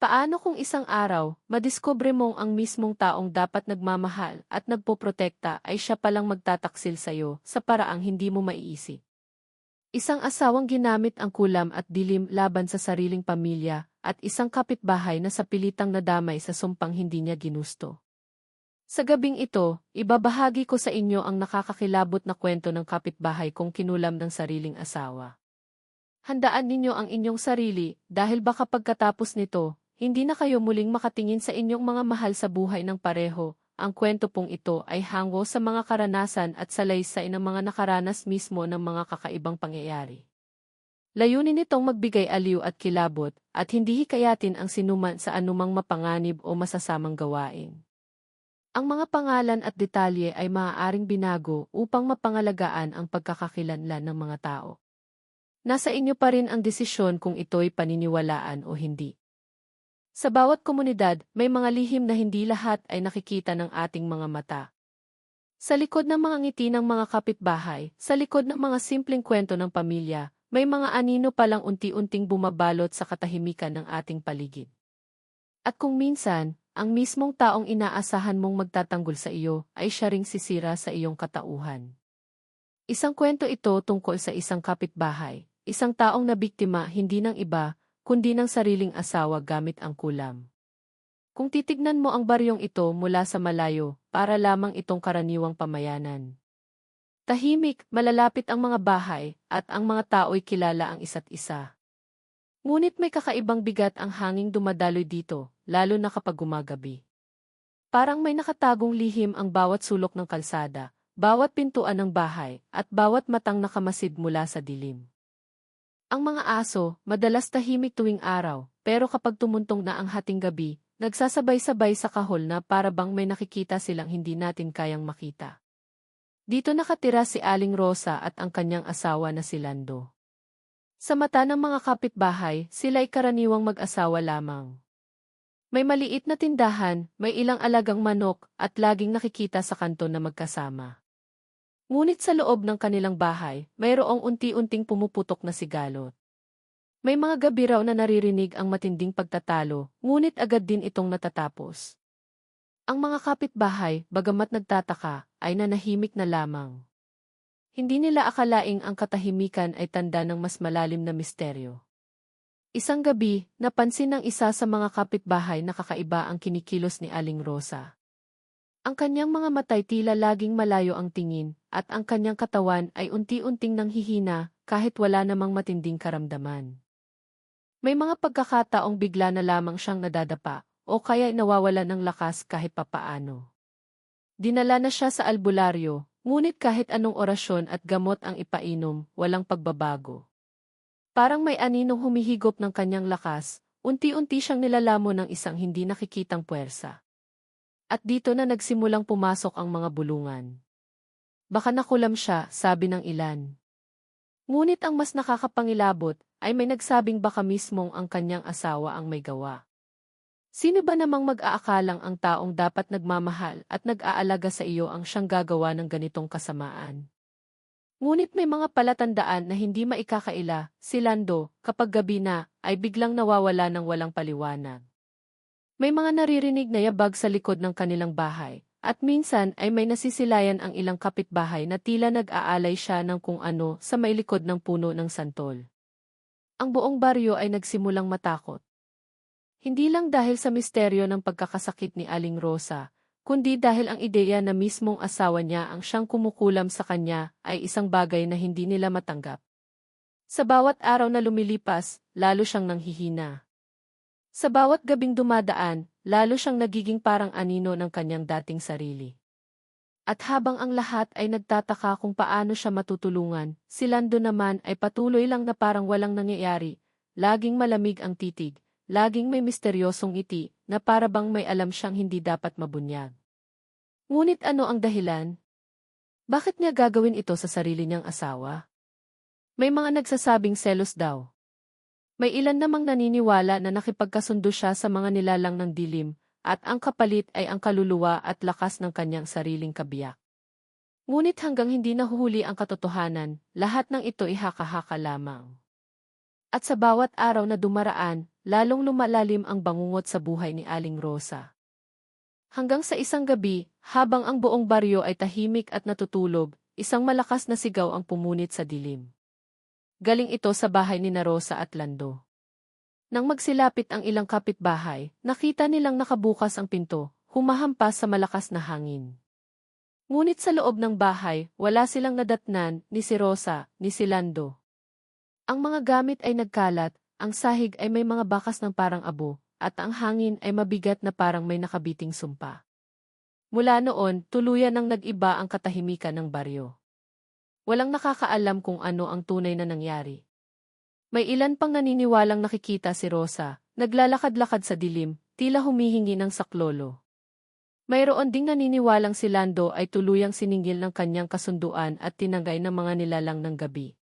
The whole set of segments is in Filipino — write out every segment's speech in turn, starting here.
Paano kung isang araw, madiskubre mong ang mismong taong dapat nagmamahal at nagpoprotekta ay siya palang magtataksil sa'yo sa paraang hindi mo maiisip? Isang asawang ginamit ang kulam at dilim laban sa sariling pamilya at isang kapitbahay na sa pilitang nadamay sa sumpang hindi niya ginusto. Sa gabing ito, ibabahagi ko sa inyo ang nakakakilabot na kwento ng kapitbahay kong kinulam ng sariling asawa. Handaan ninyo ang inyong sarili dahil baka pagkatapos nito, hindi na kayo muling makatingin sa inyong mga mahal sa buhay ng pareho. Ang kwento pong ito ay hango sa mga karanasan at salaysay ng mga nakaranas mismo ng mga kakaibang pangyayari. Layunin nitong magbigay aliw at kilabot at hindi hikayatin ang sinuman sa anumang mapanganib o masasamang gawain. Ang mga pangalan at detalye ay maaaring binago upang mapangalagaan ang pagkakakilanlan ng mga tao. Nasa inyo pa rin ang desisyon kung ito'y paniniwalaan o hindi. Sa bawat komunidad, may mga lihim na hindi lahat ay nakikita ng ating mga mata. Sa likod ng mga ngiti ng mga kapitbahay, sa likod ng mga simpleng kwento ng pamilya, may mga anino palang unti-unting bumabalot sa katahimikan ng ating paligid. At kung minsan, ang mismong taong inaasahan mong magtatanggol sa iyo ay siya ring sisira sa iyong katauhan. Isang kwento ito tungkol sa isang kapitbahay, isang taong nabiktima hindi ng iba, kundi ng sariling asawa gamit ang kulam. Kung titignan mo ang baryong ito mula sa malayo, para lamang itong karaniwang pamayanan. Tahimik, malalapit ang mga bahay, at ang mga tao'y kilala ang isa't isa. Ngunit may kakaibang bigat ang hanging dumadaloy dito, lalo na kapag gumagabi. Parang may nakatagong lihim ang bawat sulok ng kalsada, bawat pintuan ng bahay, at bawat matang nakamasid mula sa dilim. Ang mga aso, madalas tahimik tuwing araw, pero kapag tumuntong na ang hating gabi, nagsasabay-sabay sa kahol na para bang may nakikita silang hindi natin kayang makita. Dito nakatira si Aling Rosa at ang kanyang asawa na si Lando. Sa mata ng mga kapitbahay, sila'y karaniwang mag-asawa lamang. May maliit na tindahan, may ilang alagang manok, at laging nakikita sa kanto na magkasama. Ngunit sa loob ng kanilang bahay, mayroong unti-unting pumuputok na sigalot. May mga gabi raw na naririnig ang matinding pagtatalo, ngunit agad din itong natatapos. Ang mga kapitbahay, bagamat nagtataka, ay nanahimik na lamang. Hindi nila akalaing ang katahimikan ay tanda ng mas malalim na misteryo. Isang gabi, napansin ng isa sa mga kapitbahay na kakaiba ang kinikilos ni Aling Rosa. Ang kanyang mga matay tila laging malayo ang tingin, at ang kanyang katawan ay unti-unting nanghihina kahit wala namang matinding karamdaman. May mga pagkakataong bigla na lamang siyang nadadapa, o kaya nawawala ng lakas kahit papaano. Dinala na siya sa albularyo, ngunit kahit anong orasyon at gamot ang ipainom, walang pagbabago. Parang may aninong humihigop ng kanyang lakas, unti-unti siyang nilalamon ng isang hindi nakikitang puwersa. At dito na nagsimulang pumasok ang mga bulungan. Baka nakulam siya, sabi ng ilan. Ngunit ang mas nakakapangilabot ay may nagsabing baka mismong ang kanyang asawa ang may gawa. Sino ba namang mag-aakalang ang taong dapat nagmamahal at nag-aalaga sa iyo ang siyang gagawa ng ganitong kasamaan? Ngunit may mga palatandaan na hindi maikakaila, si Lando, kapag gabi na, ay biglang nawawala ng walang paliwanag. May mga naririnig na yabag sa likod ng kanilang bahay, at minsan ay may nasisilayan ang ilang kapitbahay na tila nag-aalay siya ng kung ano sa may likod ng puno ng santol. Ang buong baryo ay nagsimulang matakot. Hindi lang dahil sa misteryo ng pagkakasakit ni Aling Rosa, kundi dahil ang ideya na mismong asawa niya ang siyang kumukulam sa kanya ay isang bagay na hindi nila matanggap. Sa bawat araw na lumilipas, lalo siyang nanghihina. Sa bawat gabing dumadaan, lalo siyang nagiging parang anino ng kanyang dating sarili. At habang ang lahat ay nagtataka kung paano siya matutulungan, si Lando naman ay patuloy lang na parang walang nangyayari, laging malamig ang titig, laging may misteryosong ngiti, na para bang may alam siyang hindi dapat mabunyag. Ngunit ano ang dahilan? Bakit niya gagawin ito sa sarili niyang asawa? May mga nagsasabing selos daw. May ilan namang naniniwala na nakipagkasundo siya sa mga nilalang ng dilim, at ang kapalit ay ang kaluluwa at lakas ng kanyang sariling kabiyak. Ngunit hanggang hindi nahuhuli ang katotohanan, lahat ng ito ay haka-haka lamang. At sa bawat araw na dumaraan, lalong lumalalim ang bangungot sa buhay ni Aling Rosa. Hanggang sa isang gabi, habang ang buong baryo ay tahimik at natutulog, isang malakas na sigaw ang pumunit sa dilim. Galing ito sa bahay ni Rosa at Lando. Nang magsilapit ang ilang kapitbahay, nakita nilang nakabukas ang pinto, humahampas sa malakas na hangin. Ngunit sa loob ng bahay, wala silang nadatnan, ni si Rosa, ni si Lando. Ang mga gamit ay nagkalat, ang sahig ay may mga bakas ng parang abo, at ang hangin ay mabigat na parang may nakabiting sumpa. Mula noon, tuluyan nang nag-iba ang katahimikan ng baryo. Walang nakakaalam kung ano ang tunay na nangyari. May ilan pang naniniwalang nakikita si Rosa, naglalakad-lakad sa dilim, tila humihingi ng saklolo. Mayroon ding naniniwalang si Lando ay tuluyang siningil ng kanyang kasunduan at tinanggay ng mga nilalang ng gabi.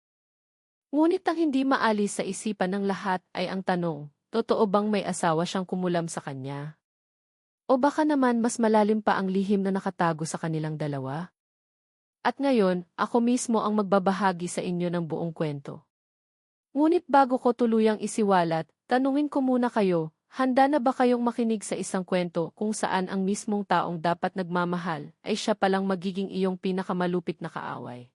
Ngunit ang hindi maalis sa isipan ng lahat ay ang tanong, totoo bang may asawa siyang kumulam sa kanya? O baka naman mas malalim pa ang lihim na nakatago sa kanilang dalawa? At ngayon, ako mismo ang magbabahagi sa inyo ng buong kwento. Ngunit bago ko tuluyang isiwalat, tanungin ko muna kayo, handa na ba kayong makinig sa isang kwento kung saan ang mismong taong dapat nagmamahal ay siya palang magiging iyong pinakamalupit na kaaway?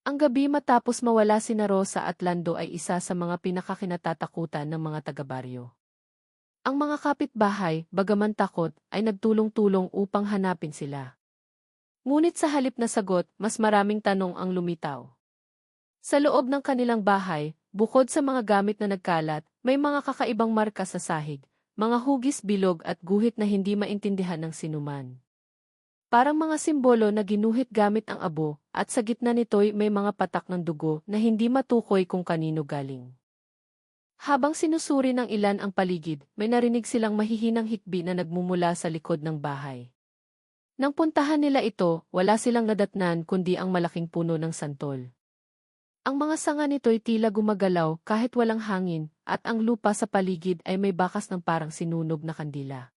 Ang gabi matapos mawala sina Rosa at Lando ay isa sa mga pinakakinatatakutan ng mga taga-baryo. Ang mga kapitbahay, bagaman takot, ay nagtulong-tulong upang hanapin sila. Ngunit sa halip na sagot, mas maraming tanong ang lumitaw. Sa loob ng kanilang bahay, bukod sa mga gamit na nagkalat, may mga kakaibang marka sa sahig, mga hugis bilog at guhit na hindi maintindihan ng sinuman. Parang mga simbolo na ginuhit gamit ang abo, at sa gitna nito'y may mga patak ng dugo na hindi matukoy kung kanino galing. Habang sinusuri ng ilan ang paligid, may narinig silang mahihinang hikbi na nagmumula sa likod ng bahay. Nang puntahan nila ito, wala silang nadatnan kundi ang malaking puno ng santol. Ang mga sanga nito'y tila gumagalaw kahit walang hangin, at ang lupa sa paligid ay may bakas ng parang sinunog na kandila.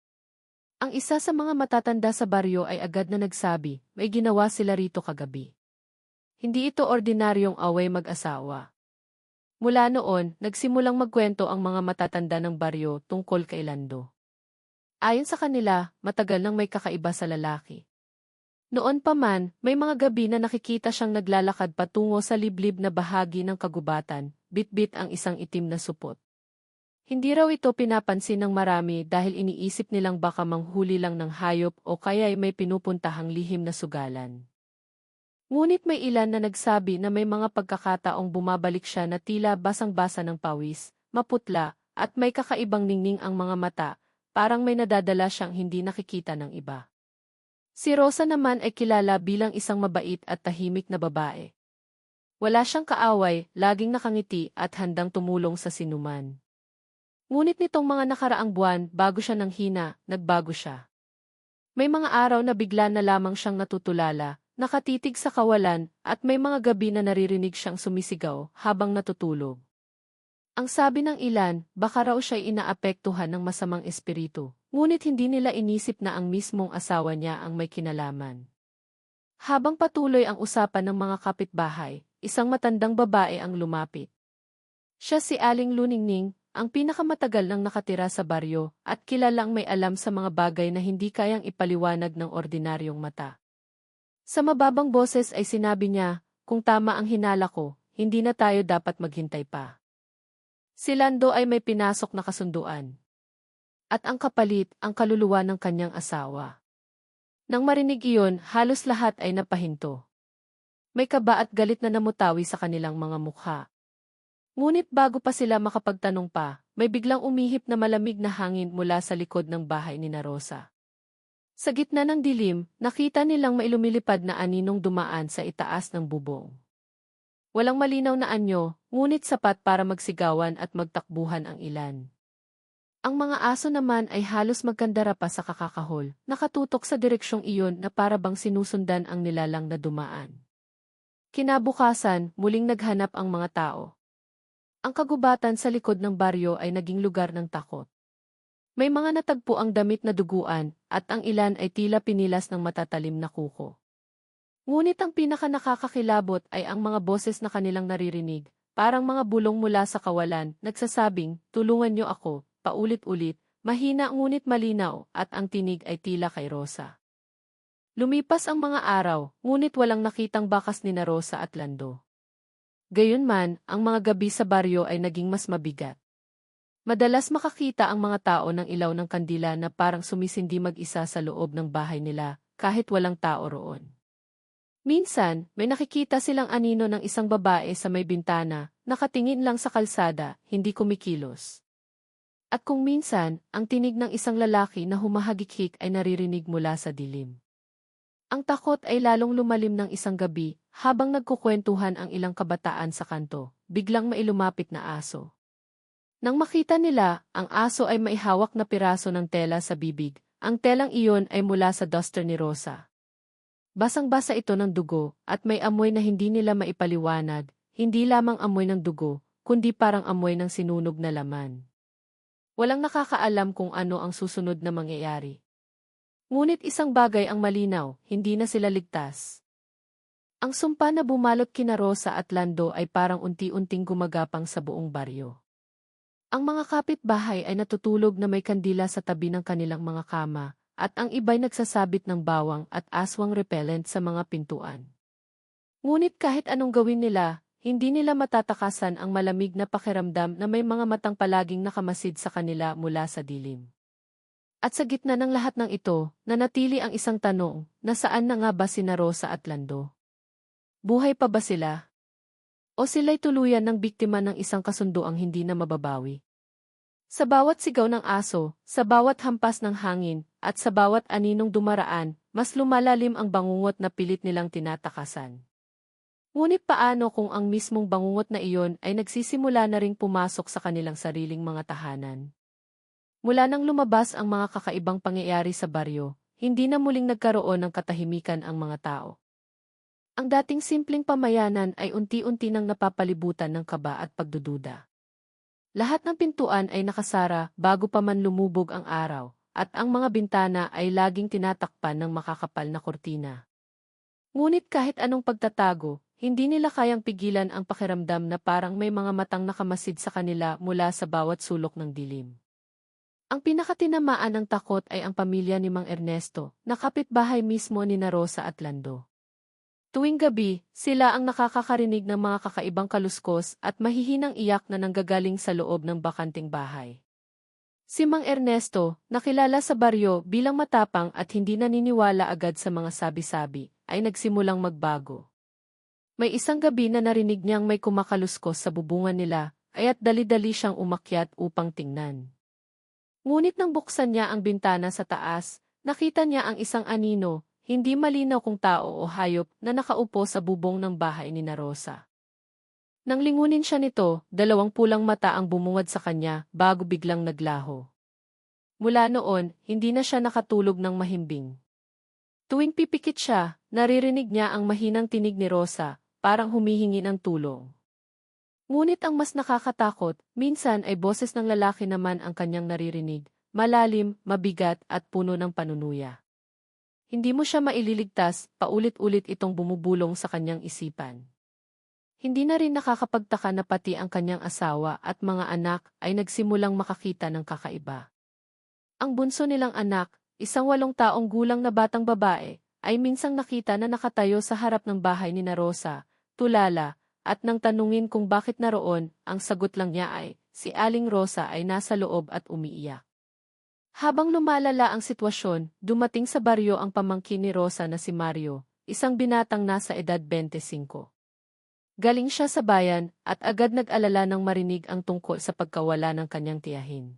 Ang isa sa mga matatanda sa baryo ay agad na nagsabi, may ginawa sila rito kagabi. Hindi ito ordinaryong away mag-asawa. Mula noon, nagsimulang magkwento ang mga matatanda ng baryo tungkol kay Lando. Ayon sa kanila, matagal nang may kakaiba sa lalaki. Noon pa man, may mga gabi na nakikita siyang naglalakad patungo sa liblib na bahagi ng kagubatan, bitbit ang isang itim na supot. Hindi raw ito pinapansin ng marami dahil iniisip nilang baka manghuli lang ng hayop o kaya'y may pinupuntahang lihim na sugalan. Ngunit may ilan na nagsabi na may mga pagkakataong bumabalik siya na tila basang-basa ng pawis, maputla, at may kakaibang ningning ang mga mata, parang may nadadala siyang hindi nakikita ng iba. Si Rosa naman ay kilala bilang isang mabait at tahimik na babae. Wala siyang kaaway, laging nakangiti at handang tumulong sa sinuman. Ngunit nitong mga nakaraang buwan, bago siya nanghina, nagbago siya. May mga araw na bigla na lamang siyang natutulala, nakatitig sa kawalan, at may mga gabi na naririnig siyang sumisigaw habang natutulog. Ang sabi ng ilan, baka raw siya'y inaapektuhan ng masamang espiritu, ngunit hindi nila inisip na ang mismong asawa niya ang may kinalaman. Habang patuloy ang usapan ng mga kapitbahay, isang matandang babae ang lumapit. Siya si Aling Luningning, ang pinakamatagal nang nakatira sa baryo, at kilalang may alam sa mga bagay na hindi kayang ipaliwanag ng ordinaryong mata. Sa mababang boses ay sinabi niya, kung tama ang hinala ko, hindi na tayo dapat maghintay pa. Si Lando ay may pinasok na kasunduan. At ang kapalit, ang kaluluwa ng kanyang asawa. Nang marinig iyon, halos lahat ay napahinto. May kaba at galit na namutawi sa kanilang mga mukha. Ngunit bago pa sila makapagtanong pa, may biglang umihip na malamig na hangin mula sa likod ng bahay ni Rosa. Sa gitna ng dilim, nakita nilang may lumilipad na aninong dumaan sa itaas ng bubong. Walang malinaw na anyo, ngunit sapat para magsigawan at magtakbuhan ang ilan. Ang mga aso naman ay halos magkandara pa sa kakakahol, nakatutok sa direksyong iyon na para bang sinusundan ang nilalang na dumaan. Kinabukasan, muling naghanap ang mga tao. Ang kagubatan sa likod ng baryo ay naging lugar ng takot. May mga natagpo ang damit na duguan, at ang ilan ay tila pinilas ng matatalim na kuko. Ngunit ang pinaka nakakakilabot ay ang mga boses na kanilang naririnig, parang mga bulong mula sa kawalan, nagsasabing, tulungan niyo ako, paulit-ulit, mahina ngunit malinaw, at ang tinig ay tila kay Rosa. Lumipas ang mga araw, ngunit walang nakitang bakas ni na Rosa at Lando. Gayunman, ang mga gabi sa baryo ay naging mas mabigat. Madalas makakita ang mga tao ng ilaw ng kandila na parang sumisindi mag-isa sa loob ng bahay nila, kahit walang tao roon. Minsan, may nakikita silang anino ng isang babae sa may bintana, nakatingin lang sa kalsada, hindi kumikilos. At kung minsan, ang tinig ng isang lalaki na humahagikik ay naririnig mula sa dilim. Ang takot ay lalong lumalim ng isang gabi, habang nagkukwentuhan ang ilang kabataan sa kanto, biglang may lumapit na aso. Nang makita nila, ang aso ay may hawak na piraso ng tela sa bibig. Ang telang iyon ay mula sa duster ni Rosa. Basang-basa ito ng dugo, at may amoy na hindi nila maipaliwanag, hindi lamang amoy ng dugo, kundi parang amoy ng sinunog na laman. Walang nakakaalam kung ano ang susunod na mangyayari. Ngunit isang bagay ang malinaw, hindi na sila ligtas. Ang sumpa na bumalot kina Rosa at Lando ay parang unti-unting gumagapang sa buong baryo. Ang mga kapitbahay ay natutulog na may kandila sa tabi ng kanilang mga kama, at ang iba'y nagsasabit ng bawang at aswang repellent sa mga pintuan. Ngunit kahit anong gawin nila, hindi nila matatakasan ang malamig na pakiramdam na may mga matang palaging nakamasid sa kanila mula sa dilim. At sa gitna ng lahat ng ito, nanatili ang isang tanong, nasaan na nga ba sina Rosa at Lando? Buhay pa ba sila? O sila'y tuluyan ng biktima ng isang kasunduang hindi na mababawi? Sa bawat sigaw ng aso, sa bawat hampas ng hangin, at sa bawat aninong dumaraan, mas lumalalim ang bangungot na pilit nilang tinatakasan. Ngunit paano kung ang mismong bangungot na iyon ay nagsisimula na ring pumasok sa kanilang sariling mga tahanan? Mula nang lumabas ang mga kakaibang pangyayari sa baryo, hindi na muling nagkaroon ng katahimikan ang mga tao. Ang dating simpleng pamayanan ay unti-unti nang napapalibutan ng kaba at pagdududa. Lahat ng pintuan ay nakasara bago pa man lumubog ang araw, at ang mga bintana ay laging tinatakpan ng makakapal na kurtina. Ngunit kahit anong pagtatago, hindi nila kayang pigilan ang pakiramdam na parang may mga matang nakamasid sa kanila mula sa bawat sulok ng dilim. Ang pinakatinamaan ng takot ay ang pamilya ni Mang Ernesto, na kapitbahay mismo ni na Rosa at Lando. Tuwing gabi, sila ang nakakarinig ng mga kakaibang kaluskos at mahihinang iyak na nanggagaling sa loob ng bakanting bahay. Si Mang Ernesto, nakilala sa baryo bilang matapang at hindi naniniwala agad sa mga sabi-sabi, ay nagsimulang magbago. May isang gabi na narinig niyang may kumakaluskos sa bubungan nila, kaya't dali-dali siyang umakyat upang tingnan. Ngunit nang buksan niya ang bintana sa taas, nakita niya ang isang anino, hindi malinaw kung tao o hayop na nakaupo sa bubong ng bahay ni na Rosa. Nang lingunin siya nito, 2 pulang mata ang bumungad sa kanya bago biglang naglaho. Mula noon, hindi na siya nakatulog ng mahimbing. Tuwing pipikit siya, naririnig niya ang mahinang tinig ni Rosa, parang humihingi ng tulong. Ngunit ang mas nakakatakot, minsan ay boses ng lalaki naman ang kanyang naririnig, malalim, mabigat at puno ng panunuya. Hindi mo siya maililigtas, paulit-ulit itong bumubulong sa kanyang isipan. Hindi na rin nakakapagtaka na pati ang kanyang asawa at mga anak ay nagsimulang makakita ng kakaiba. Ang bunso nilang anak, isang 8 taong gulang na batang babae, ay minsang nakita na nakatayo sa harap ng bahay ni na Rosa, tulala, at nang tanungin kung bakit naroon, ang sagot lang niya ay, si Aling Rosa ay nasa loob at umiiyak. Habang lumalala ang sitwasyon, dumating sa baryo ang pamangkin ni Rosa na si Mario, isang binatang nasa edad 25. Galing siya sa bayan, at agad nag-alala nang marinig ang tungkol sa pagkawala ng kanyang tiyahin.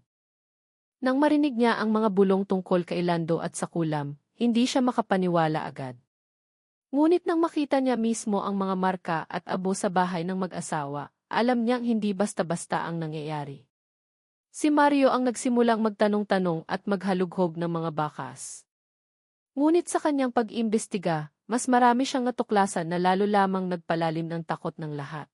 Nang marinig niya ang mga bulong tungkol kay Lando at sa kulam, hindi siya makapaniwala agad. Ngunit nang makita niya mismo ang mga marka at abo sa bahay ng mag-asawa, alam niyang hindi basta-basta ang nangyayari. Si Mario ang nagsimulang magtanong-tanong at maghalughog ng mga bakas. Ngunit sa kanyang pag-imbestiga, mas marami siyang natuklasan na lalo lamang nagpalalim ng takot ng lahat.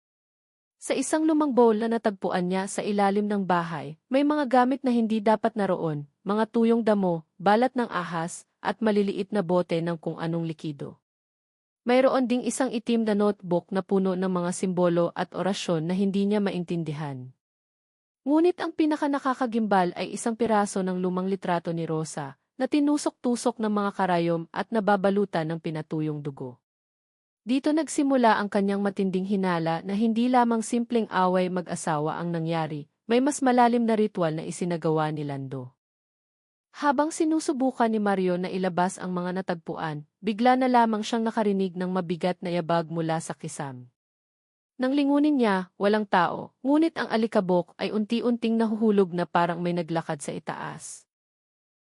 Sa isang lumang bowl na natagpuan niya sa ilalim ng bahay, may mga gamit na hindi dapat naroon, mga tuyong damo, balat ng ahas, at maliliit na bote ng kung anong likido. Mayroon ding isang itim na notebook na puno ng mga simbolo at orasyon na hindi niya maintindihan. Ngunit ang pinakanakakagimbal ay isang piraso ng lumang litrato ni Rosa, na tinusok-tusok ng mga karayom at nababalutan ng pinatuyong dugo. Dito nagsimula ang kanyang matinding hinala na hindi lamang simpleng away mag-asawa ang nangyari, may mas malalim na ritual na isinagawa ni Lando. Habang sinusubukan ni Mario na ilabas ang mga natagpuan, bigla na lamang siyang nakarinig ng mabigat na yabag mula sa kisam. Nang lingunin niya, walang tao, ngunit ang alikabok ay unti-unting nahuhulog na parang may naglakad sa itaas.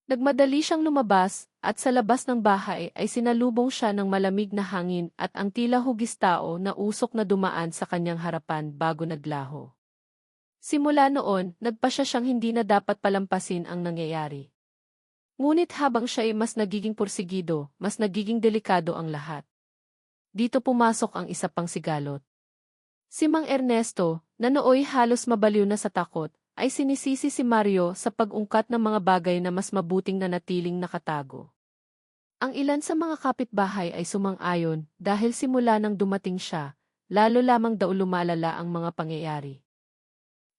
Nagmadali siyang lumabas, at sa labas ng bahay ay sinalubong siya ng malamig na hangin at ang tila hugis tao na usok na dumaan sa kanyang harapan bago naglaho. Simula noon, nagpasya siyang hindi na dapat palampasin ang nangyayari. Ngunit habang siya ay mas nagiging porsigido, mas nagiging delikado ang lahat. Dito pumasok ang isa pang sigalot. Si Mang Ernesto, na nooy halos mabaliw na sa takot, ay sinisisi si Mario sa pag-ungkat ng mga bagay na mas mabuting nanatiling nakatago. Ang ilan sa mga kapitbahay ay sumang-ayon dahil simula nang dumating siya, lalo lamang daw lumalala ang mga pangyayari.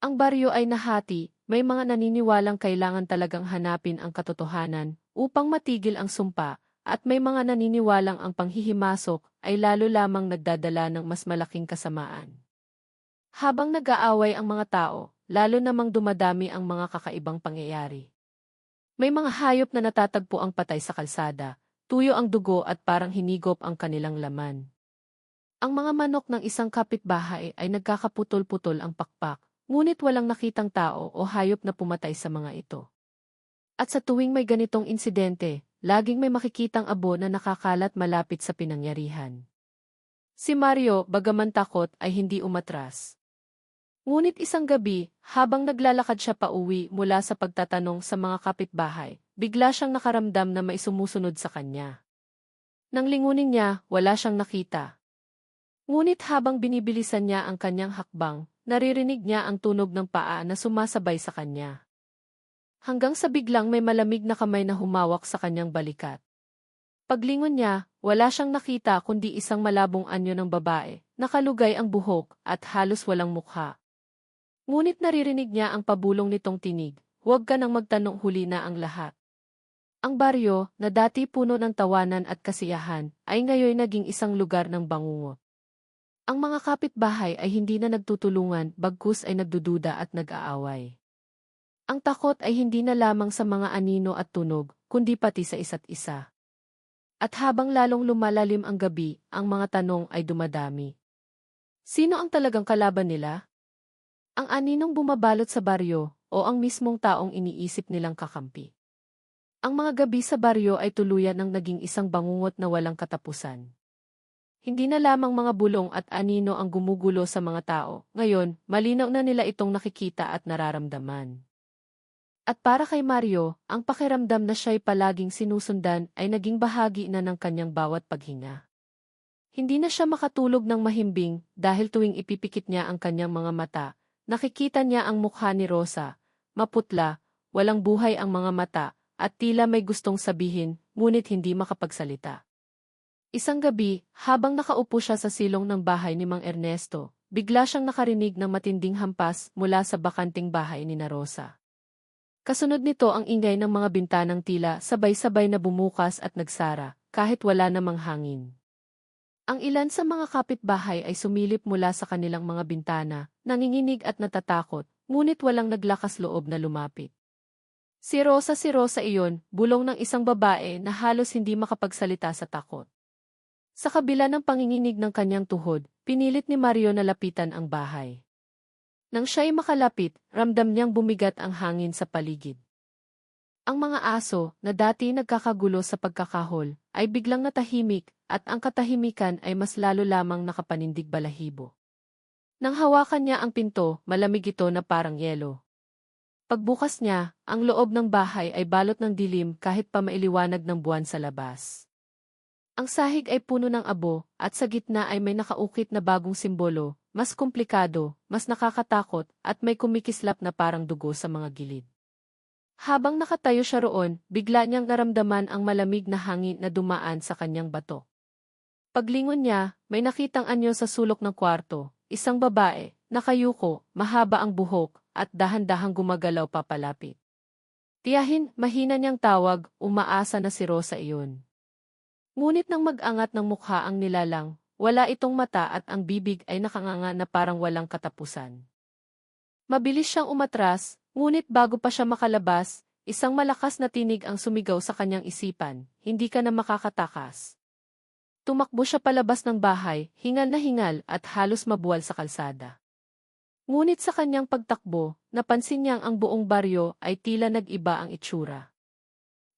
Ang baryo ay nahati, may mga naniniwalang kailangan talagang hanapin ang katotohanan upang matigil ang sumpa, at may mga naniniwalang ang panghihimasok ay lalo lamang nagdadala ng mas malaking kasamaan. Habang nag-aaway ang mga tao, lalo namang dumadami ang mga kakaibang pangyayari. May mga hayop na natatagpo ang patay sa kalsada, tuyo ang dugo at parang hinigop ang kanilang laman. Ang mga manok ng isang kapitbahay ay nagkakaputol-putol ang pakpak, ngunit walang nakitang tao o hayop na pumatay sa mga ito. At sa tuwing may ganitong insidente, laging may makikitang abo na nakakalat malapit sa pinangyarihan. Si Mario, bagaman takot, ay hindi umatras. Ngunit isang gabi, habang naglalakad siya pauwi mula sa pagtatanong sa mga kapitbahay, bigla siyang nakaramdam na may sumusunod sa kanya. Nang lingunin niya, wala siyang nakita. Ngunit habang binibilisan niya ang kanyang hakbang, naririnig niya ang tunog ng paa na sumasabay sa kanya. Hanggang sa biglang may malamig na kamay na humawak sa kanyang balikat. Paglingon niya, wala siyang nakita kundi isang malabong anyo ng babae, nakalugay ang buhok at halos walang mukha. Ngunit naririnig niya ang pabulong nitong tinig, huwag ka nang magtanong, huli na ang lahat. Ang baryo, na dati puno ng tawanan at kasiyahan, ay ngayon naging isang lugar ng bangungot. Ang mga kapitbahay ay hindi na nagtutulungan, bagkus ay nagdududa at nag-aaway. Ang takot ay hindi na lamang sa mga anino at tunog, kundi pati sa isa't isa. At habang lalong lumalalim ang gabi, ang mga tanong ay dumadami. Sino ang talagang kalaban nila? Ang aninong bumabalot sa baryo, o ang mismong taong iniisip nilang kakampi? Ang mga gabi sa baryo ay tuluyan ng naging isang bangungot na walang katapusan. Hindi na lamang mga bulong at anino ang gumugulo sa mga tao, ngayon, malinaw na nila itong nakikita at nararamdaman. At para kay Mario, ang pakiramdam na siya'y palaging sinusundan ay naging bahagi na ng kanyang bawat paghinga. Hindi na siya makatulog ng mahimbing dahil tuwing ipipikit niya ang kanyang mga mata, nakikita niya ang mukha ni Rosa, maputla, walang buhay ang mga mata, at tila may gustong sabihin, ngunit hindi makapagsalita. Isang gabi, habang nakaupo siya sa silong ng bahay ni Mang Ernesto, bigla siyang nakarinig ng matinding hampas mula sa bakanting bahay ni Rosa. Kasunod nito ang ingay ng mga bintanang tila sabay-sabay na bumukas at nagsara, kahit wala namang hangin. Ang ilan sa mga kapitbahay ay sumilip mula sa kanilang mga bintana, nanginginig at natatakot, ngunit walang naglakas loob na lumapit. Si Rosa iyon, bulong ng isang babae na halos hindi makapagsalita sa takot. Sa kabila ng panginginig ng kanyang tuhod, pinilit ni Mario na lapitan ang bahay. Nang siya'y makalapit, ramdam niyang bumigat ang hangin sa paligid. Ang mga aso, na dati nagkakagulo sa pagkakahol, ay biglang natahimik, at ang katahimikan ay mas lalo lamang nakapanindig balahibo. Nang hawakan niya ang pinto, malamig ito na parang yelo. Pagbukas niya, ang loob ng bahay ay balot ng dilim kahit pa mailiwanag ng buwan sa labas. Ang sahig ay puno ng abo, at sa gitna ay may nakaukit na bagong simbolo, mas komplikado, mas nakakatakot, at may kumikislap na parang dugo sa mga gilid. Habang nakatayo siya roon, bigla niyang naramdaman ang malamig na hangin na dumaan sa kanyang bato. Paglingon niya, may nakitang anyo sa sulok ng kwarto, isang babae, nakayuko, mahaba ang buhok, at dahan-dahang gumagalaw papalapit. Tiyahin, mahina niyang tawag, umaasa na si Rosa iyon. Ngunit nang mag-angat ng mukha ang nilalang, wala itong mata at ang bibig ay nakanganga na parang walang katapusan. Mabilis siyang umatras, ngunit bago pa siya makalabas, isang malakas na tinig ang sumigaw sa kanyang isipan, hindi ka na makakatakas. Tumakbo siya palabas ng bahay, hingal na hingal at halos mabuwal sa kalsada. Ngunit sa kanyang pagtakbo, napansin niyang ang buong baryo ay tila nag-iba ang itsura.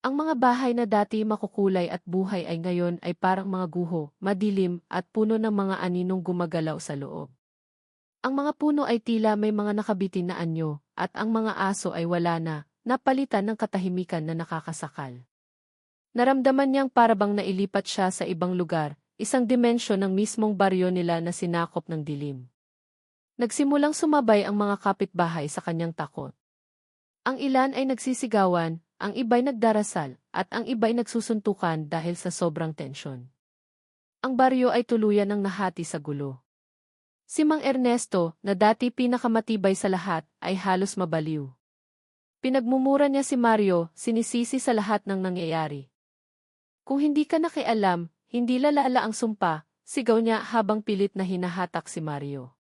Ang mga bahay na dati makukulay at buhay ay ngayon ay parang mga guho, madilim at puno ng mga aninong gumagalaw sa loob. Ang mga puno ay tila may mga nakabitin na anyo, at ang mga aso ay wala na, napalitan ng katahimikan na nakakasakal. Naramdaman niyang parabang nailipat siya sa ibang lugar, isang dimensyon ng mismong baryo nila na sinakop ng dilim. Nagsimulang sumabay ang mga kapitbahay sa kanyang takot. Ang ilan ay nagsisigawan, ang iba'y nagdarasal, at ang iba'y nagsusuntukan dahil sa sobrang tensyon. Ang baryo ay tuluyan ng nahati sa gulo. Si Mang Ernesto, na dati pinakamatibay sa lahat, ay halos mabaliw. Pinagmumura niya si Mario, sinisisi sa lahat ng nangyayari. Kung hindi ka nakialam, hindi lalala ang sumpa, sigaw niya habang pilit na hinahatak si Mario.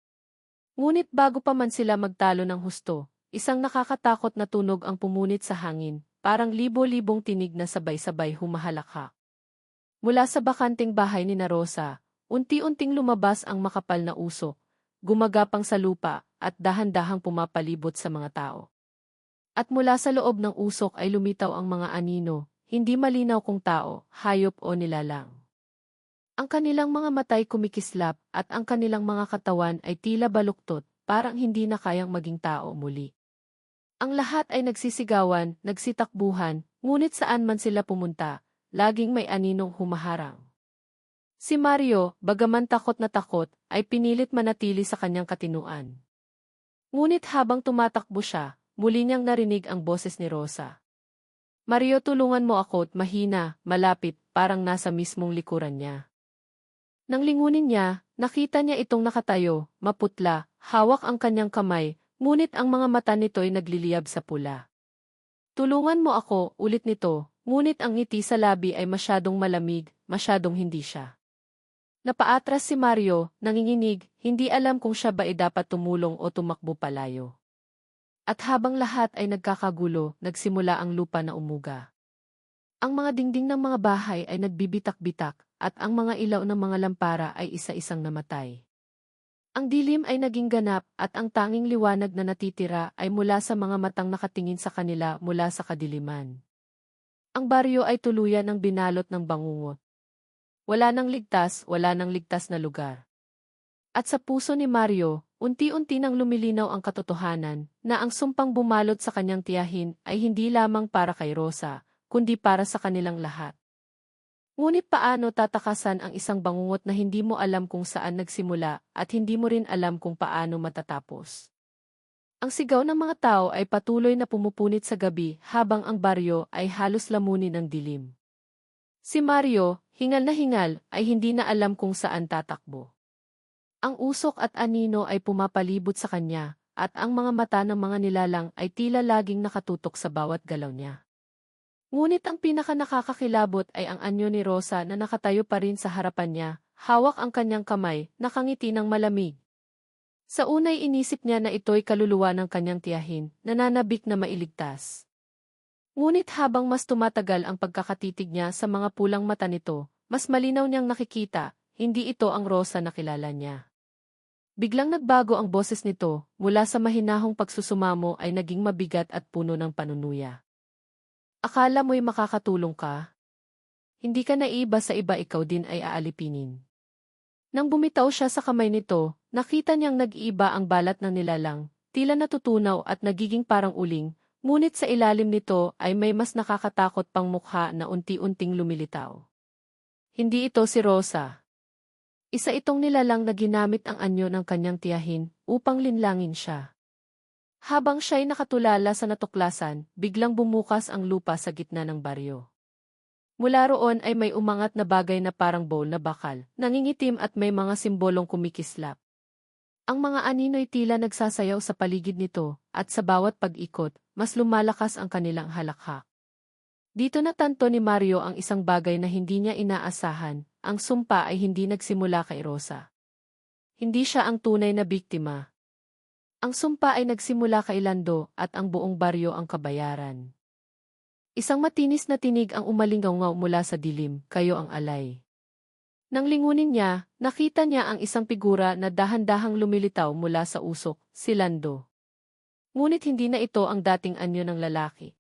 Ngunit bago pa man sila magtalo ng husto, isang nakakatakot na tunog ang pumunit sa hangin, parang libo-libong tinig na sabay-sabay humahalakak. Mula sa bakanting bahay ni Rosa, unti-unting lumabas ang makapal na usok, gumagapang sa lupa, at dahan-dahang pumapalibot sa mga tao. At mula sa loob ng usok ay lumitaw ang mga anino, hindi malinaw kung tao, hayop o nilalang. Ang kanilang mga matay kumikislap at ang kanilang mga katawan ay tila baluktot, parang hindi na kayang maging tao muli. Ang lahat ay nagsisigawan, nagsitakbuhan, ngunit saan man sila pumunta, laging may aninong humaharang. Si Mario, bagaman takot na takot, ay pinilit manatili sa kanyang katinuan. Ngunit habang tumatakbo siya, muli niyang narinig ang boses ni Rosa. Mario, tulungan mo ako't mahina, malapit, parang nasa mismong likuran niya. Nang lingunin niya, nakita niya itong nakatayo, maputla, hawak ang kanyang kamay, ngunit ang mga mata nito'y nagliliyab sa pula. Tulungan mo ako, ulit nito, ngunit ang ngiti sa labi ay masyadong malamig, masyadong hindi siya. Napaatras si Mario, nanginginig, hindi alam kung siya ba ay dapat tumulong o tumakbo palayo. At habang lahat ay nagkakagulo, nagsimula ang lupa na umuga. Ang mga dingding ng mga bahay ay nagbibitak-bitak, at ang mga ilaw ng mga lampara ay isa-isang namatay. Ang dilim ay naging ganap at ang tanging liwanag na natitira ay mula sa mga matang nakatingin sa kanila mula sa kadiliman. Ang baryo ay tuluyan ng binalot ng bangungot. Wala nang ligtas na lugar. At sa puso ni Mario, unti-unti nang lumilinaw ang katotohanan na ang sumpang bumalot sa kanyang tiyahin ay hindi lamang para kay Rosa, kundi para sa kanilang lahat. Ngunit paano tatakasan ang isang bangungot na hindi mo alam kung saan nagsimula at hindi mo rin alam kung paano matatapos? Ang sigaw ng mga tao ay patuloy na pumupunit sa gabi habang ang baryo ay halos lamunin ng dilim. Si Mario, hingal na hingal, ay hindi na alam kung saan tatakbo. Ang usok at anino ay pumapalibot sa kanya, at ang mga mata ng mga nilalang ay tila laging nakatutok sa bawat galaw niya. Ngunit ang pinaka-nakakakilabot ay ang anyo ni Rosa na nakatayo pa rin sa harapan niya, hawak ang kanyang kamay, nakangiti ng malamig. Sa unay inisip niya na ito'y kaluluwa ng kanyang tiyahin, nananabik na mailigtas. Ngunit habang mas tumatagal ang pagkakatitig niya sa mga pulang mata nito, mas malinaw niyang nakikita, hindi ito ang Rosa na kilala niya. Biglang nagbago ang boses nito, mula sa mahinahong pagsusumamo ay naging mabigat at puno ng panunuya. Akala mo'y makakatulong ka? Hindi ka naiba sa iba, ikaw din ay aalipinin. Nang bumitaw siya sa kamay nito, nakita niyang nag-iiba ang balat ng nilalang, tila natutunaw at nagiging parang uling, ngunit sa ilalim nito ay may mas nakakatakot pang mukha na unti-unting lumilitaw. Hindi ito si Rosa. Isa itong nilalang na ginamit ang anyo ng kanyang tiyahin upang linlangin siya. Habang siya'y nakatulala sa natuklasan, biglang bumukas ang lupa sa gitna ng baryo. Mula roon ay may umangat na bagay na parang bowl na bakal, nangingitim at may mga simbolong kumikislap. Ang mga anino'y tila nagsasayaw sa paligid nito, at sa bawat pag-ikot, mas lumalakas ang kanilang halakhak. Dito natanto ni Mario ang isang bagay na hindi niya inaasahan, ang sumpa ay hindi nagsimula kay Rosa. Hindi siya ang tunay na biktima. Ang sumpa ay nagsimula kay Lando at ang buong baryo ang kabayaran. Isang matinis na tinig ang umalingaw mula sa dilim, kayo ang alay. Nang lingunin niya, nakita niya ang isang figura na dahan-dahang lumilitaw mula sa usok, si Lando. Ngunit hindi na ito ang dating anyo ng lalaki.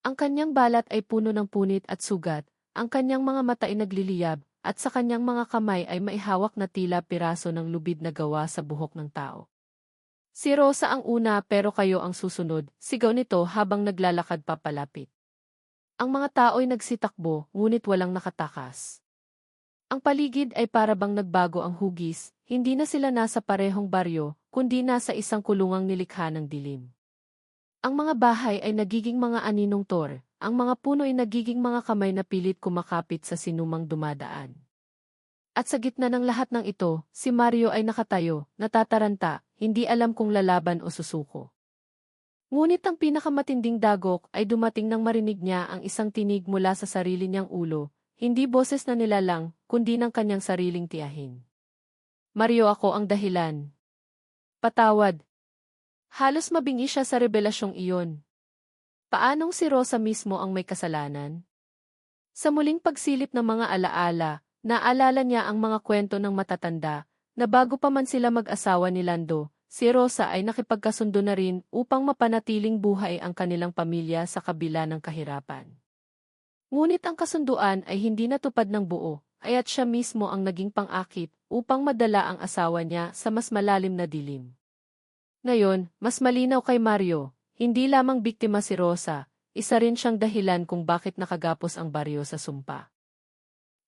Ang kanyang balat ay puno ng punit at sugat, ang kanyang mga mata ay nagliliyab, at sa kanyang mga kamay ay maihawak na tila piraso ng lubid na gawa sa buhok ng tao. Si Rosa ang una pero kayo ang susunod, sigaw nito habang naglalakad papalapit. Ang mga tao'y nagsitakbo, ngunit walang nakatakas. Ang paligid ay para bang nagbago ang hugis, hindi na sila nasa parehong baryo, kundi nasa isang kulungang nilikha ng dilim. Ang mga bahay ay nagiging mga aninong tor, ang mga puno ay nagiging mga kamay na pilit kumakapit sa sinumang dumadaan. At sa gitna ng lahat ng ito, si Mario ay nakatayo, natataranta, hindi alam kung lalaban o susuko. Ngunit ang pinakamatinding dagok ay dumating nang marinig niya ang isang tinig mula sa sarili niyang ulo, hindi boses na nilalang, kundi ng kanyang sariling tiyahin. Mario, ako ang dahilan. Patawad. Halos mabingi siya sa rebelasyong iyon. Paanong si Rosa mismo ang may kasalanan? Sa muling pagsilip ng mga alaala, naalala niya ang mga kwento ng matatanda, na bago pa man sila mag-asawa ni Lando, si Rosa ay nakipagkasundo na rin upang mapanatiling buhay ang kanilang pamilya sa kabila ng kahirapan. Ngunit ang kasunduan ay hindi natupad ng buo, kaya't siya mismo ang naging pang-akit upang madala ang asawa niya sa mas malalim na dilim. Ngayon, mas malinaw kay Mario, hindi lamang biktima si Rosa, isa rin siyang dahilan kung bakit nakagapos ang baryo sa sumpa.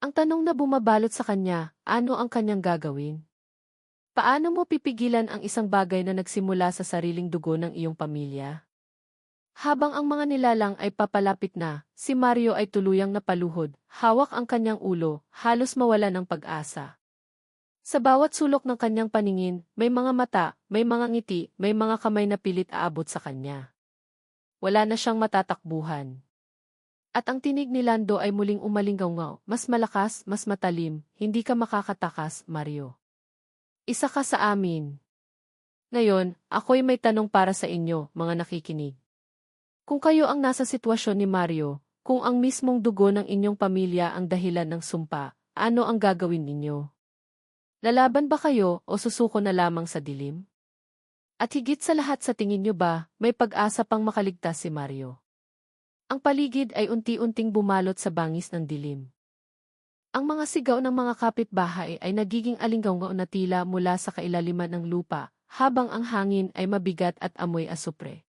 Ang tanong na bumabalot sa kanya, ano ang kanyang gagawin? Paano mo pipigilan ang isang bagay na nagsimula sa sariling dugo ng iyong pamilya? Habang ang mga nilalang ay papalapit na, si Mario ay tuluyang napaluhod, hawak ang kanyang ulo, halos mawala ng pag-asa. Sa bawat sulok ng kanyang paningin, may mga mata, may mga ngiti, may mga kamay na pilit aabot sa kanya. Wala na siyang matatakbuhan. At ang tinig ni Lando ay muling umalingaw, mas malakas, mas matalim, hindi ka makakatakas, Mario. Isa ka sa amin. Ngayon, ako'y may tanong para sa inyo, mga nakikinig. Kung kayo ang nasa sitwasyon ni Mario, kung ang mismong dugo ng inyong pamilya ang dahilan ng sumpa, ano ang gagawin ninyo? Lalaban ba kayo o susuko na lamang sa dilim? At higit sa lahat, sa tingin nyo ba, may pag-asa pang makaligtas si Mario? Ang paligid ay unti-unting bumalot sa bangis ng dilim. Ang mga sigaw ng mga kapitbahay ay nagiging alinggaw na tila mula sa kailaliman ng lupa, habang ang hangin ay mabigat at amoy asupre.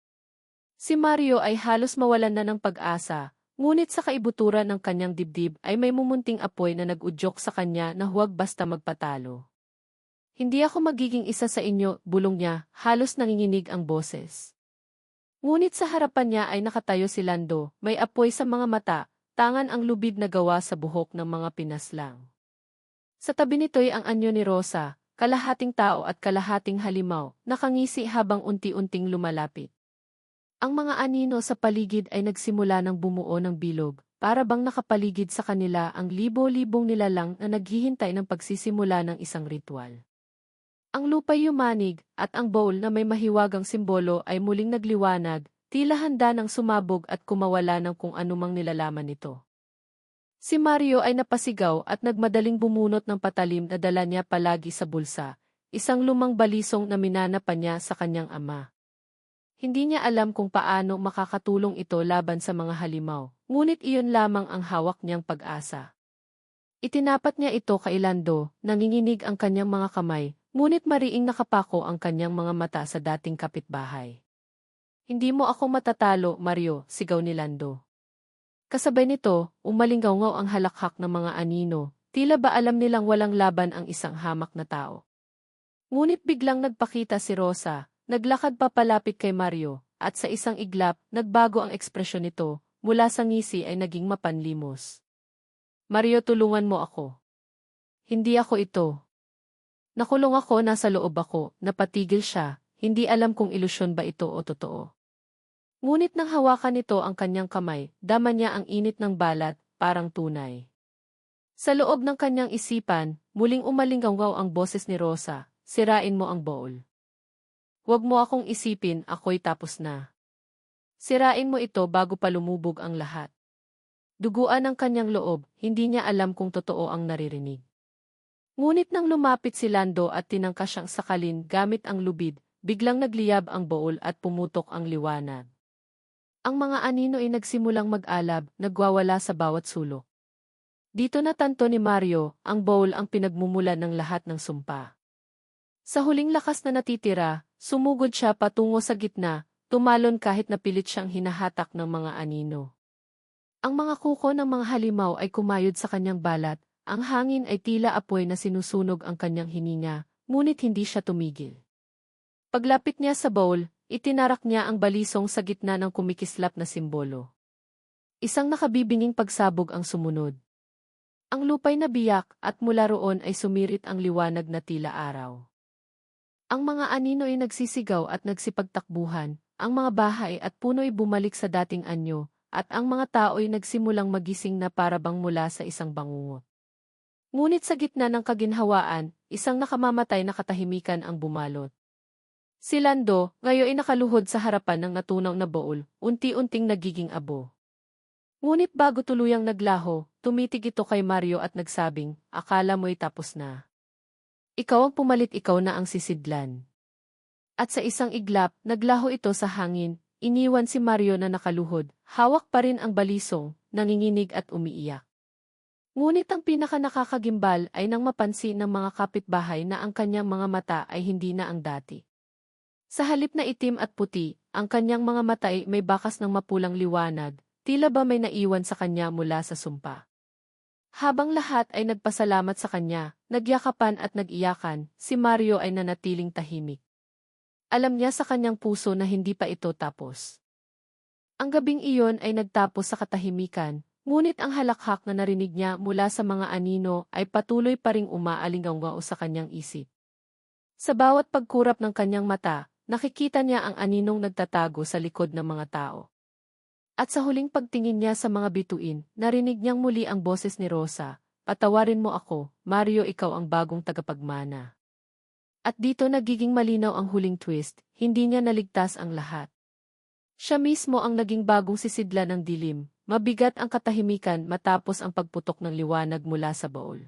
Si Mario ay halos mawalan na ng pag-asa, ngunit sa kaibuturan ng kanyang dibdib ay may mumunting apoy na nag-udyok sa kanya na huwag basta magpatalo. Hindi ako magiging isa sa inyo, bulong niya, halos nanginginig ang boses. Ngunit sa harapan niya ay nakatayo si Lando, may apoy sa mga mata, tangan ang lubid na gawa sa buhok ng mga pinaslang. Sa tabi nito'y ang anyo ni Rosa, kalahating tao at kalahating halimaw, nakangisi habang unti-unting lumalapit. Ang mga anino sa paligid ay nagsimula ng bumuo ng bilog, para bang nakapaligid sa kanila ang libo-libong nilalang na naghihintay ng pagsisimula ng isang ritual. Ang lupa'y yumanig, at ang bowl na may mahiwagang simbolo ay muling nagliwanag, tila handa ng sumabog at kumawala ng kung anumang nilalaman nito. Si Mario ay napasigaw at nagmadaling bumunot ng patalim na dala niya palagi sa bulsa, isang lumang balisong na minana pa niya sa kanyang ama. Hindi niya alam kung paano makakatulong ito laban sa mga halimaw, ngunit iyon lamang ang hawak niyang pag-asa. Itinapat niya ito kay Lando, nanginginig ang kanyang mga kamay, ngunit mariing nakapako ang kanyang mga mata sa dating kapitbahay. Hindi mo ako matatalo, Mario, sigaw ni Lando. Kasabay nito, umalinggaw ang halakhak ng mga anino, tila ba alam nilang walang laban ang isang hamak na tao. Ngunit biglang nagpakita si Rosa, naglakad papalapit kay Mario, at sa isang iglap, nagbago ang ekspresyon nito, mula sa ngisi ay naging mapanlimos. Mario, tulungan mo ako. Hindi ako ito. Nakulong ako, nasa loob ako, napatigil siya, hindi alam kung ilusyon ba ito o totoo. Ngunit nang hawakan nito ang kanyang kamay, dama niya ang init ng balat, parang tunay. Sa loob ng kanyang isipan, muling umalinggaw ang boses ni Rosa, sirain mo ang bowl. Huwag mo akong isipin, ako'y tapos na. Sirain mo ito bago pa lumubog ang lahat. Duguan ang kanyang loob, hindi niya alam kung totoo ang naririnig. Ngunit nang lumapit si Lando at tinangka siyang sakalin gamit ang lubid, biglang nagliyab ang bowl at pumutok ang liwanag. Ang mga anino ay nagsimulang mag-alab, nagwawala sa bawat sulok. Dito natanto ni Mario, ang bowl ang pinagmumulan ng lahat ng sumpa. Sa huling lakas na natitira, sumugod siya patungo sa gitna, tumalon kahit napilit siyang hinahatak ng mga anino. Ang mga kuko ng mga halimaw ay kumayod sa kanyang balat, ang hangin ay tila apoy na sinusunog ang kanyang hininga, ngunit hindi siya tumigil. Paglapit niya sa bowl, itinarak niya ang balisong sa gitna ng kumikislap na simbolo. Isang nakabibinging pagsabog ang sumunod. Ang lupay nabiyak at mula roon ay sumirit ang liwanag na tila araw. Ang mga anino ay nagsisigaw at nagsipagtakbuhan, ang mga bahay at puno ay bumalik sa dating anyo, at ang mga tao ay nagsimulang magising na parabang mula sa isang bangungot. Ngunit sa gitna ng kaginhawaan, isang nakamamatay na katahimikan ang bumalot. Si Lando, ngayon ay nakaluhod sa harapan ng natunaw na bowl, unti-unting nagiging abo. Ngunit bago tuluyang naglaho, tumitig ito kay Mario at nagsabing, akala mo'y tapos na. Ikaw ang pumalit, ikaw na ang sisidlan. At sa isang iglap, naglaho ito sa hangin, iniwan si Mario na nakaluhod, hawak pa rin ang balisong, nanginginig at umiiyak. Ngunit ang pinaka-nakakagimbal ay nang mapansin ng mga kapitbahay na ang kanyang mga mata ay hindi na ang dati. Sa halip na itim at puti, ang kanyang mga mata ay may bakas ng mapulang liwanag, tila ba may naiwan sa kanya mula sa sumpa. Habang lahat ay nagpasalamat sa kanya, nagyakapan at nag-iyakan, si Mario ay nanatiling tahimik. Alam niya sa kanyang puso na hindi pa ito tapos. Ang gabing iyon ay nagtapos sa katahimikan, ngunit ang halakhak na narinig niya mula sa mga anino ay patuloy pa ring umaalinggaw sa kanyang isip. Sa bawat pagkurap ng kanyang mata, nakikita niya ang aninong nagtatago sa likod ng mga tao. At sa huling pagtingin niya sa mga bituin, narinig niyang muli ang boses ni Rosa, patawarin mo ako, Mario, ikaw ang bagong tagapagmana. At dito nagiging malinaw ang huling twist, hindi niya naligtas ang lahat. Siya mismo ang naging bagong sisidlan ng dilim, mabigat ang katahimikan matapos ang pagputok ng liwanag mula sa bowl.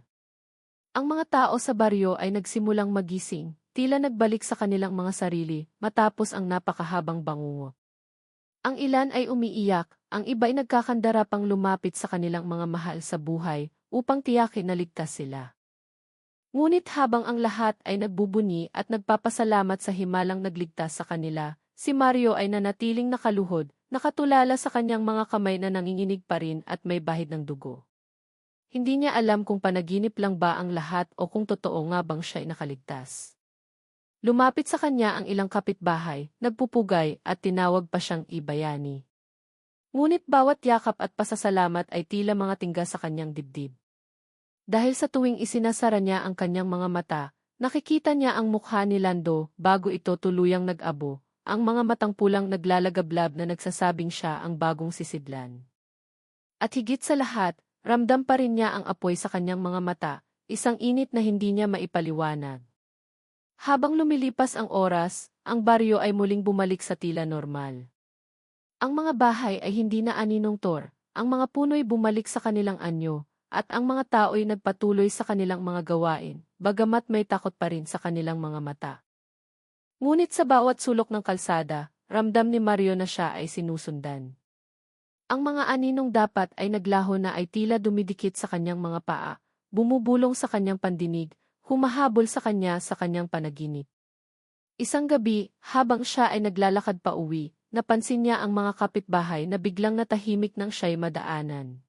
Ang mga tao sa baryo ay nagsimulang magising, tila nagbalik sa kanilang mga sarili, matapos ang napakahabang bangungot. Ang ilan ay umiiyak, ang iba ay nagkakandara pang lumapit sa kanilang mga mahal sa buhay, upang tiyakin na ligtas sila. Ngunit habang ang lahat ay nagbubuni at nagpapasalamat sa himalang nagligtas sa kanila, si Mario ay nanatiling nakaluhod, nakatulala sa kanyang mga kamay na nanginginig pa rin at may bahid ng dugo. Hindi niya alam kung panaginip lang ba ang lahat o kung totoo nga bang siya ay nakaligtas. Lumapit sa kanya ang ilang kapitbahay, nagpupugay at tinawag pa siyang ibayani. Ngunit bawat yakap at pasasalamat ay tila mga tingga sa kanyang dibdib. Dahil sa tuwing isinasara niya ang kanyang mga mata, nakikita niya ang mukha ni Lando bago ito tuluyang nag-abo, ang mga matang pulang naglalagablab na nagsasabing siya ang bagong sisidlan. At higit sa lahat, ramdam pa rin niya ang apoy sa kanyang mga mata, isang init na hindi niya maipaliwanag. Habang lumilipas ang oras, ang baryo ay muling bumalik sa tila normal. Ang mga bahay ay hindi na aninong tor, ang mga puno'y bumalik sa kanilang anyo, at ang mga tao'y nagpatuloy sa kanilang mga gawain, bagamat may takot pa rin sa kanilang mga mata. Ngunit sa bawat sulok ng kalsada, ramdam ni Mario na siya ay sinusundan. Ang mga aninong dapat ay naglaho na ay tila dumidikit sa kanyang mga paa, bumubulong sa kanyang pandinig, humahabol sa kanyang panaginip. Isang gabi, habang siya ay naglalakad pa uwi, napansin niya ang mga kapitbahay na biglang natahimik nang siya'y madaanan.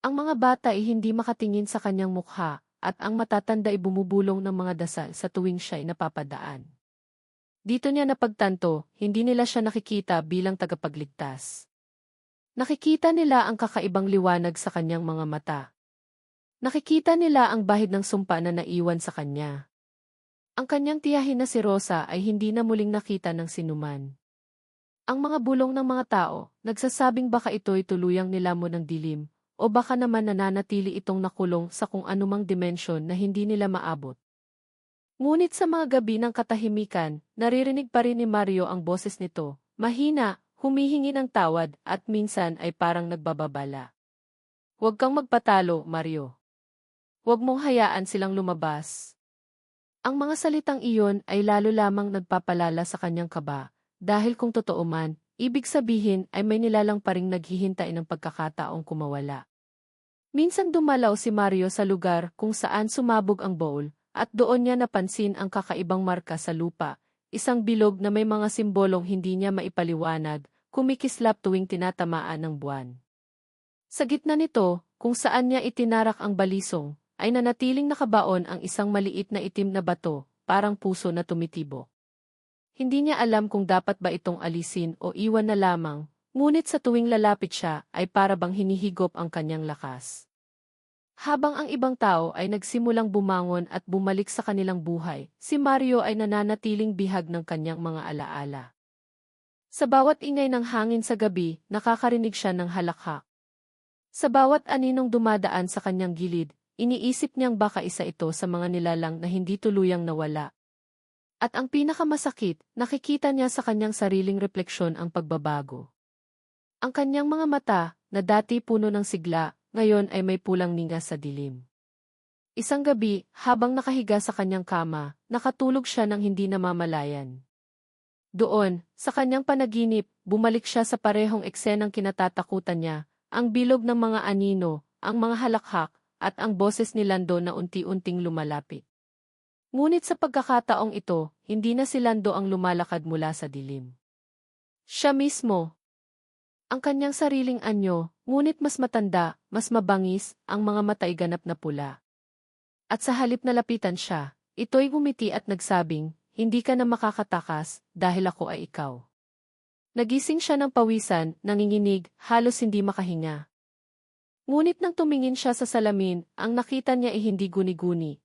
Ang mga bata ay hindi makatingin sa kanyang mukha, at ang matatanda ay bumubulong ng mga dasal sa tuwing siya'y napapadaan. Dito niya napagtanto, hindi nila siya nakikita bilang tagapagligtas. Nakikita nila ang kakaibang liwanag sa kanyang mga mata. Nakikita nila ang bahid ng sumpa na naiwan sa kanya. Ang kanyang tiyahin na si Rosa ay hindi na muling nakita ng sinuman. Ang mga bulong ng mga tao, nagsasabing baka ito'y tuluyang nilamon ng dilim, o baka naman nananatili itong nakulong sa kung anumang dimensyon na hindi nila maabot. Ngunit sa mga gabi ng katahimikan, naririnig pa rin ni Mario ang boses nito, mahina, humihingi ng tawad at minsan ay parang nagbababala. Huwag kang magpatalo, Mario. Huwag mong hayaan silang lumabas. Ang mga salitang iyon ay lalo lamang nagpapalala sa kanyang kaba, dahil kung totoo man, ibig sabihin ay may nilalang pa ring naghihintay ng pagkakataong kumawala. Minsan dumalaw si Mario sa lugar kung saan sumabog ang bowl, at doon niya napansin ang kakaibang marka sa lupa, isang bilog na may mga simbolong hindi niya maipaliwanag, kumikislap tuwing tinatamaan ng buwan. Sa gitna nito, kung saan niya itinarak ang balisong, ay nanatiling nakabaon ang isang maliit na itim na bato, parang puso na tumitibok. Hindi niya alam kung dapat ba itong alisin o iwan na lamang, ngunit sa tuwing lalapit siya ay para bang hinihigop ang kanyang lakas. Habang ang ibang tao ay nagsimulang bumangon at bumalik sa kanilang buhay, si Mario ay nananatiling bihag ng kanyang mga alaala. Sa bawat ingay ng hangin sa gabi, nakakarinig siya ng halakhak. Sa bawat aninong dumadaan sa kanyang gilid, iniisip niyang baka isa ito sa mga nilalang na hindi tuluyang nawala. At ang pinakamasakit, nakikita niya sa kanyang sariling refleksyon ang pagbabago. Ang kanyang mga mata, na dati puno ng sigla, ngayon ay may pulang ninga sa dilim. Isang gabi, habang nakahiga sa kanyang kama, nakatulog siya ng hindi namamalayan. Doon, sa kanyang panaginip, bumalik siya sa parehong eksenang kinatatakutan niya, ang bilog ng mga anino, ang mga halakhak, at ang boses ni Lando na unti-unting lumalapit. Ngunit sa pagkakataong ito, hindi na si Lando ang lumalakad mula sa dilim. Siya mismo. Ang kanyang sariling anyo, ngunit mas matanda, mas mabangis, ang mga mata ay ganap na pula. At sa halip na lapitan siya, ito'y ngumiti at nagsabing, hindi ka na makakatakas, dahil ako ay ikaw. Nagising siya ng pawisan, nanginginig, halos hindi makahinga. Ngunit nang tumingin siya sa salamin, ang nakita niya ay hindi guni-guni.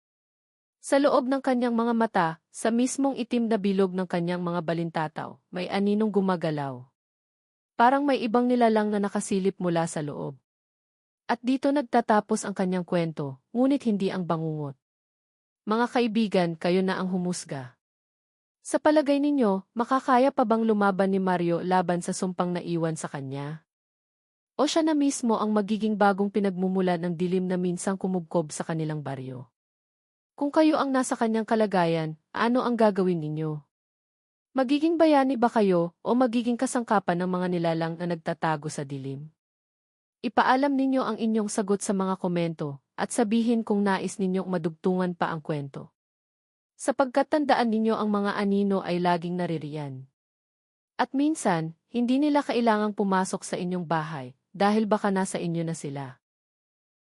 Sa loob ng kanyang mga mata, sa mismong itim na bilog ng kanyang mga balintataw, may aninong gumagalaw. Parang may ibang nilalang na nakasilip mula sa loob. At dito nagtatapos ang kanyang kwento, ngunit hindi ang bangungot. Mga kaibigan, kayo na ang humusga. Sa palagay ninyo, makakaya pa bang lumaban ni Mario laban sa sumpang naiwan sa kanya? O siya na mismo ang magiging bagong pinagmumulan ng dilim na minsang kumubkob sa kanilang baryo? Kung kayo ang nasa kanyang kalagayan, ano ang gagawin ninyo? Magiging bayani ba kayo o magiging kasangkapan ng mga nilalang na nagtatago sa dilim? Ipaalam ninyo ang inyong sagot sa mga komento at sabihin kung nais ninyong madugtungan pa ang kwento. Sapagkat tandaan ninyo ang mga anino ay laging naririyan. At minsan, hindi nila kailangang pumasok sa inyong bahay dahil baka nasa inyo na sila.